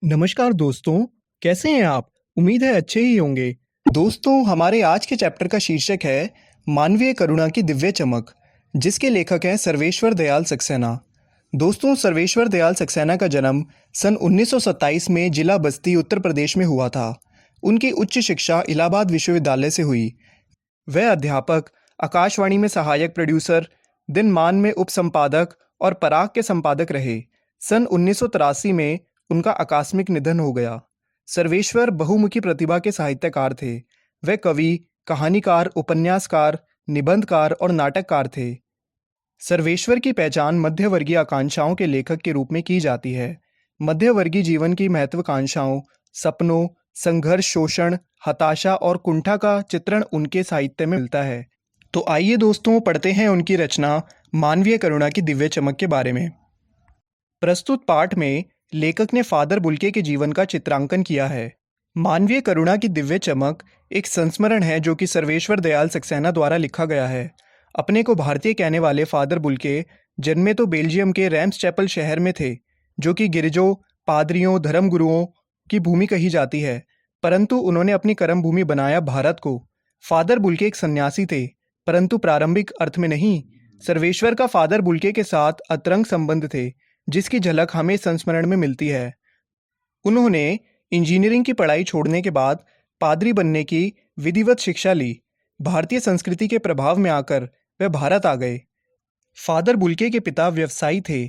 नमस्कार दोस्तों, कैसे हैं आप? उम्मीद है अच्छे ही होंगे। दोस्तों, हमारे आज के चैप्टर का शीर्षक है मानवीय करुणा की दिव्य चमक, जिसके लेखक हैं सर्वेश्वर दयाल सक्सेना। दोस्तों, सर्वेश्वर दयाल सक्सेना का जन्म सन 1927 में जिला बस्ती, उत्तर प्रदेश में हुआ था। उनकी उच्च शिक्षा इलाहाबाद विश्वविद्यालय से हुई। वह अध्यापक, आकाशवाणी में सहायक प्रोड्यूसर, दिनमान में उपसंपादक और पराग के संपादक रहे। सन 1983 में उनका आकस्मिक निधन हो गया। सर्वेश्वर बहुमुखी प्रतिभा के साहित्यकार थे। वे कवि, कहानीकार, उपन्यासकार, निबंधकार और नाटककार थे। सर्वेश्वर की पहचान मध्यवर्गीय आकांक्षाओं के लेखक के रूप में की जाती है। मध्यवर्गीय जीवन की महत्वाकांक्षाओं, सपनों, संघर्ष, शोषण, हताशा और कुंठा का चित्रण उनके साहित्य में मिलता है। तो आइए दोस्तों, पढ़ते हैं उनकी रचना मानवीय करुणा की दिव्य चमक के बारे में। प्रस्तुत पाठ में लेखक ने फादर बुल्के के जीवन का चित्रांकन किया है। मानवीय करुणा की दिव्य चमक एक संस्मरण है जो कि सर्वेश्वर दयाल सक्सेना द्वारा लिखा गया है। अपने को भारतीय कहने वाले फादर बुल्के जन्मे तो बेल्जियम के रैम्स चैपल शहर में थे, जो कि गिरजों, पादरियों, धर्मगुरुओं की भूमि कही जाती है, परंतु उन्होंने अपनी कर्म भूमि बनाया भारत को। फादर बुल्के एक सन्यासी थे, परंतु प्रारंभिक अर्थ में नहीं। सर्वेश्वर का फादर बुल्के के साथ अतरंग संबंध थे, जिसकी झलक हमें संस्मरण में मिलती है। उन्होंने इंजीनियरिंग की पढ़ाई छोड़ने के बाद पादरी बनने की विधिवत शिक्षा ली। भारतीय संस्कृति के प्रभाव में आकर वे भारत आ गए। फादर बुल्के के पिता व्यवसायी थे।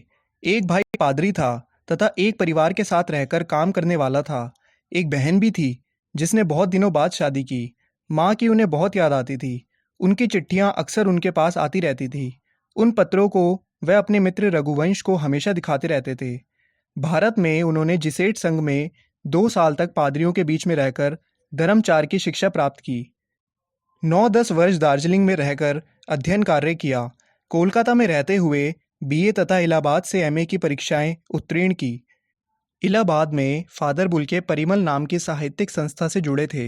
एक भाई पादरी था तथा एक परिवार के साथ रहकर काम करने वाला था। एक बहन भी थी जिसने बहुत दिनों बाद शादी की। माँ की उन्हें बहुत याद आती थी। उनकी चिट्ठियाँ अक्सर उनके पास आती रहती थी। उन पत्रों को वह अपने मित्र रघुवंश को हमेशा दिखाते रहते थे। भारत में उन्होंने जिसेट संघ में 2 साल तक पादरियों के बीच में रहकर धर्मचार की शिक्षा प्राप्त की। 9-10 वर्ष दार्जिलिंग में रहकर अध्ययन कार्य किया। कोलकाता में रहते हुए बीए तथा इलाहाबाद से एमए की परीक्षाएं उत्तीर्ण की। इलाहाबाद में फादर बुल्के परिमल नाम की साहित्यिक संस्था से जुड़े थे।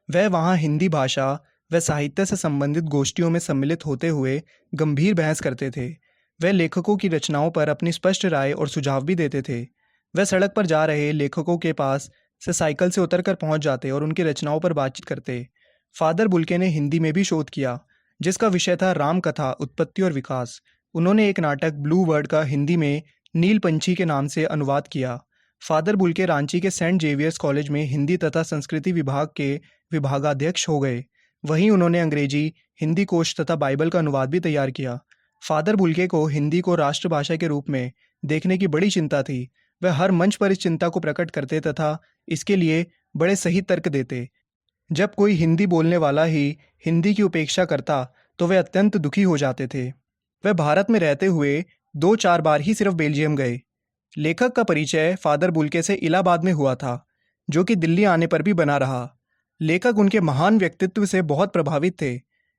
वह वहाँ हिंदी भाषा व साहित्य से संबंधित गोष्ठियों में सम्मिलित होते हुए गंभीर बहस करते थे। वह लेखकों की रचनाओं पर अपनी स्पष्ट राय और सुझाव भी देते थे। वह सड़क पर जा रहे लेखकों के पास से साइकिल से उतरकर पहुंच जाते और उनकी रचनाओं पर बातचीत करते। फादर बुल्के ने हिंदी में भी शोध किया, जिसका विषय था राम कथा, उत्पत्ति और विकास। उन्होंने एक नाटक ब्लू वर्ड का हिंदी में नील पंछी के नाम से अनुवाद किया। फादर बुल्के रांची के सेंट जेवियर्स कॉलेज में हिंदी तथा संस्कृति विभाग के विभागाध्यक्ष हो गए। वहीं उन्होंने अंग्रेजी, हिंदी कोश तथा बाइबल का अनुवाद भी तैयार किया। फादर बुल्के को हिंदी को राष्ट्रभाषा के रूप में देखने की बड़ी चिंता थी। वह हर मंच पर इस चिंता को प्रकट करते तथा इसके लिए बड़े सही तर्क देते। जब कोई हिंदी बोलने वाला ही हिंदी की उपेक्षा करता तो वे अत्यंत दुखी हो जाते थे। वह भारत में रहते हुए 2-4 बार ही सिर्फ बेल्जियम गए। लेखक का परिचय फादर बुल्के से इलाहाबाद में हुआ था, जो कि दिल्ली आने पर भी बना रहा। लेखक उनके महान व्यक्तित्व से बहुत प्रभावित थे,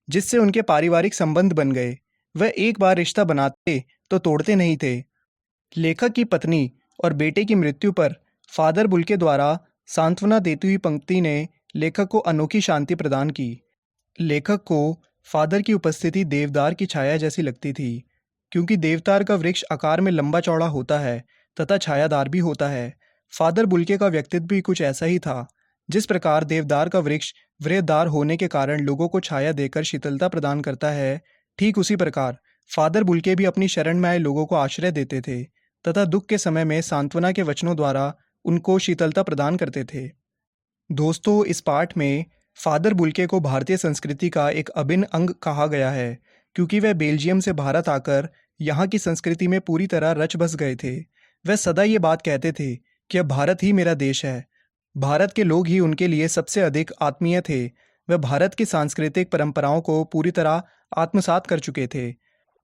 जिससे उनके पारिवारिक संबंध बन गए। वह एक बार रिश्ता बनाते तो तोड़ते नहीं थे। लेखक की पत्नी और बेटे की मृत्यु पर फादर बुल्के द्वारा सांत्वना देती हुई पंक्ति ने लेखक को अनोखी शांति प्रदान की। लेखक को फादर की उपस्थिति देवदार की छाया जैसी लगती थी, क्योंकि देवदार का वृक्ष आकार में लंबा चौड़ा होता है तथा छायादार भी होता है। फादर बुल्के का व्यक्तित्व भी कुछ ऐसा ही था। जिस प्रकार देवदार का वृक्ष वृहदार होने के कारण लोगों को छाया देकर शीतलता प्रदान करता है, ठीक उसी प्रकार फादर बुल्के भी अपनी शरण में आए लोगों को आश्रय देते थे तथा दुख के समय में सांत्वना के वचनों द्वारा उनको शीतलता प्रदान करते थे। दोस्तों, इस पाठ में फादर बुल्के को भारतीय संस्कृति का एक अभिन्न अंग कहा गया है, क्योंकि वह बेल्जियम से भारत आकर यहाँ की संस्कृति में पूरी तरह रच बस गए थे। वह सदा ये बात कहते थे कि अब भारत ही मेरा देश है। भारत के लोग ही उनके लिए सबसे अधिक आत्मीय थे। वह भारत की सांस्कृतिक परंपराओं को पूरी तरह आत्मसात कर चुके थे।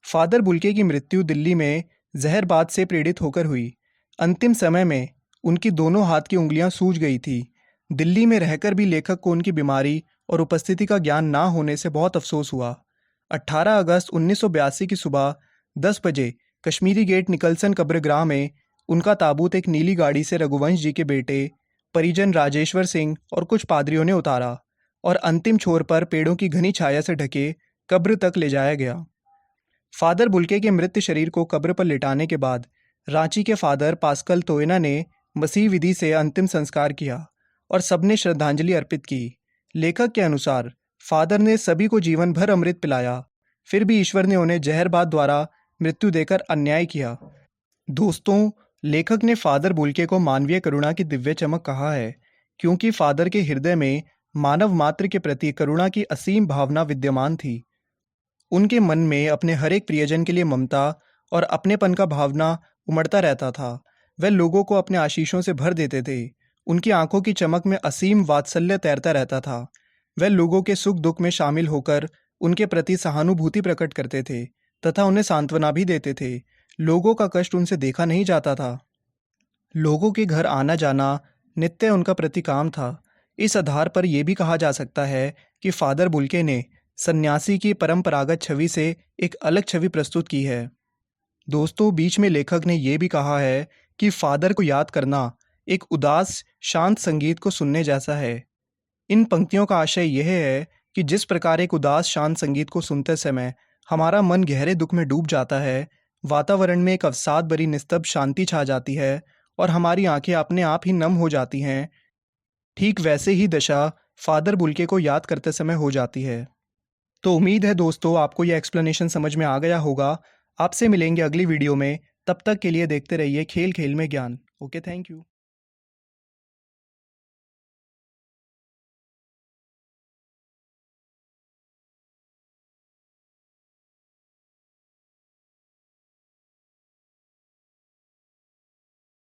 फादर बुल्के की मृत्यु दिल्ली में जहरबाद से पीड़ित होकर हुई। अंतिम समय में उनकी दोनों हाथ की उंगलियां सूज गई थी। दिल्ली में रहकर भी लेखक को उनकी बीमारी और उपस्थिति का ज्ञान ना होने से बहुत अफसोस हुआ। 18 अगस्त 1982 की सुबह 10 बजे कश्मीरी गेट निकलसन कब्रगाह में उनका ताबूत एक नीली गाड़ी से रघुवंश जी के बेटे, परिजन राजेश्वर सिंह और कुछ पादरियों ने उतारा और अंतिम छोर पर पेड़ों की घनी छाया से ढके कब्र तक ले जाया गया। फादर बुल्के के मृत शरीर को कब्र पर लिटाने के बाद रांची के फादर पास्कल तोयना ने मसीह विधि से अंतिम संस्कार किया और सबने श्रद्धांजलि अर्पित की। लेखक के अनुसार फादर ने सभी को जीवन भर अमृत पिलाया, फिर भी ईश्वर ने उन्हें जहरबाद द्वारा मृत्यु देकर अन्याय किया। दोस्तों, लेखक ने फादर बुल्के को मानवीय करुणा की दिव्य चमक कहा है, क्योंकि फादर के हृदय में मानव मात्र के प्रति करुणा की असीम भावना विद्यमान थी। उनके मन में अपने हर एक प्रियजन के लिए ममता और अपनेपन का भावना उमड़ता रहता था। वह लोगों को अपने आशीषों से भर देते थे। उनकी आंखों की चमक में असीम वात्सल्य तैरता रहता था। वह लोगों के सुख दुख में शामिल होकर उनके प्रति सहानुभूति प्रकट करते थे तथा उन्हें सांत्वना भी देते थे। लोगों का कष्ट उनसे देखा नहीं जाता था। लोगों के घर आना जाना नित्य उनका प्रतिकाम था। इस आधार पर यह भी कहा जा सकता है कि फादर बुल्के ने सन्यासी की परंपरागत छवि से एक अलग छवि प्रस्तुत की है। दोस्तों, बीच में लेखक ने यह भी कहा है कि फादर को याद करना एक उदास शांत संगीत को सुनने जैसा है। इन पंक्तियों का आशय यह है कि जिस प्रकार एक उदास शांत संगीत को सुनते समय हमारा मन गहरे दुख में डूब जाता है, वातावरण में एक अवसाद भरी निस्तब्ध शांति छा जाती है और हमारी आंखें अपने आप ही नम हो जाती हैं, ठीक वैसे ही दशा फादर बुल्के को याद करते समय हो जाती है। तो उम्मीद है दोस्तों, आपको यह एक्सप्लेनेशन समझ में आ गया होगा। आपसे मिलेंगे अगली वीडियो में। तब तक के लिए देखते रहिए खेल खेल में ज्ञान। Okay, thank you.